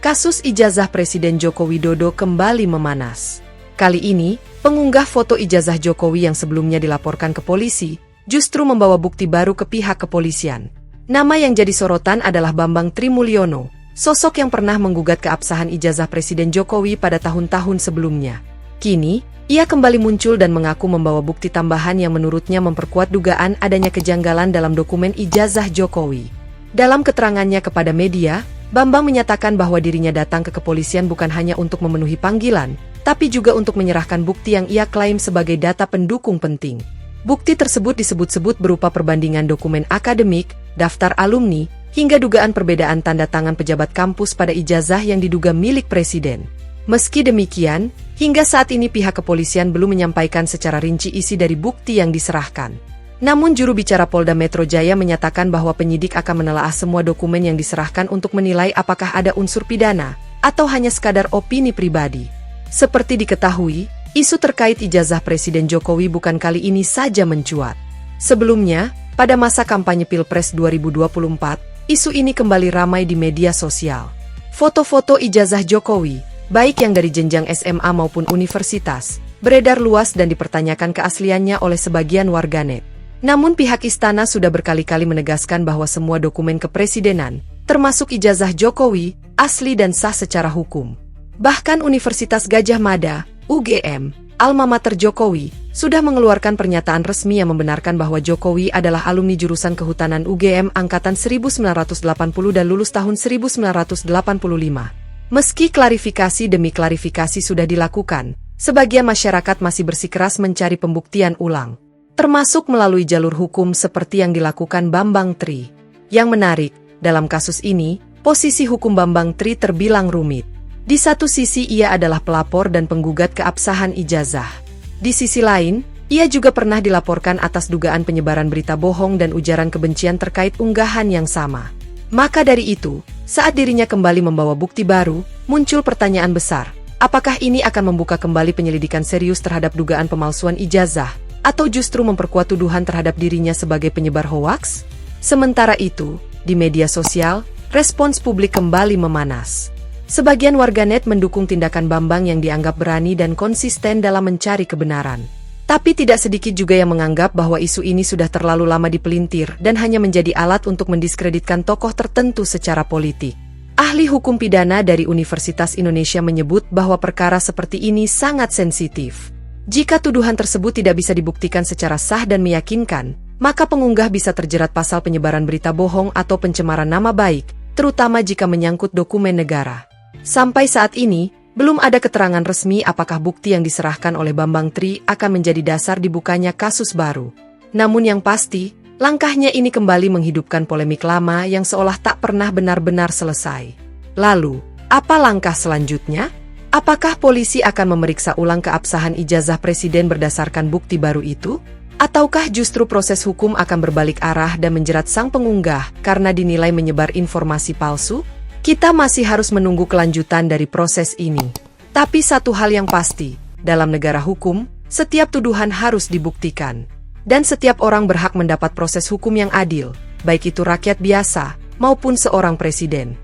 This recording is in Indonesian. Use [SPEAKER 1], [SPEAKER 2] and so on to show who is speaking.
[SPEAKER 1] Kasus ijazah Presiden Joko Widodo kembali memanas. Kali ini, pengunggah foto ijazah Jokowi yang sebelumnya dilaporkan ke polisi, justru membawa bukti baru ke pihak kepolisian. Nama yang jadi sorotan adalah Bambang Trimulyono, sosok yang pernah menggugat keabsahan ijazah Presiden Jokowi pada tahun-tahun sebelumnya. Kini, ia kembali muncul dan mengaku membawa bukti tambahan yang menurutnya memperkuat dugaan adanya kejanggalan dalam dokumen ijazah Jokowi. Dalam keterangannya kepada media, Bambang menyatakan bahwa dirinya datang ke kepolisian bukan hanya untuk memenuhi panggilan, tapi juga untuk menyerahkan bukti yang ia klaim sebagai data pendukung penting. Bukti tersebut disebut-sebut berupa perbandingan dokumen akademik, daftar alumni, hingga dugaan perbedaan tanda tangan pejabat kampus pada ijazah yang diduga milik Presiden. Meski demikian, hingga saat ini pihak kepolisian belum menyampaikan secara rinci isi dari bukti yang diserahkan. Namun juru bicara Polda Metro Jaya menyatakan bahwa penyidik akan menelaah semua dokumen yang diserahkan untuk menilai apakah ada unsur pidana, atau hanya sekadar opini pribadi. Seperti diketahui, isu terkait ijazah Presiden Jokowi bukan kali ini saja mencuat. Sebelumnya, pada masa kampanye Pilpres 2024, isu ini kembali ramai di media sosial. Foto-foto ijazah Jokowi, baik yang dari jenjang SMA maupun universitas, beredar luas dan dipertanyakan keasliannya oleh sebagian warganet. Namun pihak istana sudah berkali-kali menegaskan bahwa semua dokumen kepresidenan, termasuk ijazah Jokowi, asli dan sah secara hukum. Bahkan Universitas Gadjah Mada, UGM, alma mater Jokowi, sudah mengeluarkan pernyataan resmi yang membenarkan bahwa Jokowi adalah alumni jurusan Kehutanan UGM angkatan 1980 dan lulus tahun 1985. Meski klarifikasi demi klarifikasi sudah dilakukan, sebagian masyarakat masih bersikeras mencari pembuktian ulang, termasuk melalui jalur hukum seperti yang dilakukan Bambang Tri. Yang menarik, dalam kasus ini, posisi hukum Bambang Tri terbilang rumit. Di satu sisi ia adalah pelapor dan penggugat keabsahan ijazah. Di sisi lain, ia juga pernah dilaporkan atas dugaan penyebaran berita bohong dan ujaran kebencian terkait unggahan yang sama. Maka dari itu, saat dirinya kembali membawa bukti baru, muncul pertanyaan besar. Apakah ini akan membuka kembali penyelidikan serius terhadap dugaan pemalsuan ijazah, atau justru memperkuat tuduhan terhadap dirinya sebagai penyebar hoaks? Sementara itu, di media sosial, respons publik kembali memanas. Sebagian warganet mendukung tindakan Bambang yang dianggap berani dan konsisten dalam mencari kebenaran. Tapi tidak sedikit juga yang menganggap bahwa isu ini sudah terlalu lama dipelintir dan hanya menjadi alat untuk mendiskreditkan tokoh tertentu secara politik. Ahli hukum pidana dari Universitas Indonesia menyebut bahwa perkara seperti ini sangat sensitif. Jika tuduhan tersebut tidak bisa dibuktikan secara sah dan meyakinkan, maka pengunggah bisa terjerat pasal penyebaran berita bohong atau pencemaran nama baik, terutama jika menyangkut dokumen negara. Sampai saat ini, belum ada keterangan resmi apakah bukti yang diserahkan oleh Bambang Tri akan menjadi dasar dibukanya kasus baru. Namun yang pasti, langkahnya ini kembali menghidupkan polemik lama yang seolah tak pernah benar-benar selesai. Lalu, apa langkah selanjutnya? Apakah polisi akan memeriksa ulang keabsahan ijazah Presiden berdasarkan bukti baru itu? Ataukah justru proses hukum akan berbalik arah dan menjerat sang pengunggah karena dinilai menyebar informasi palsu? Kita masih harus menunggu kelanjutan dari proses ini. Tapi satu hal yang pasti, dalam negara hukum, setiap tuduhan harus dibuktikan. Dan setiap orang berhak mendapat proses hukum yang adil, baik itu rakyat biasa maupun seorang presiden.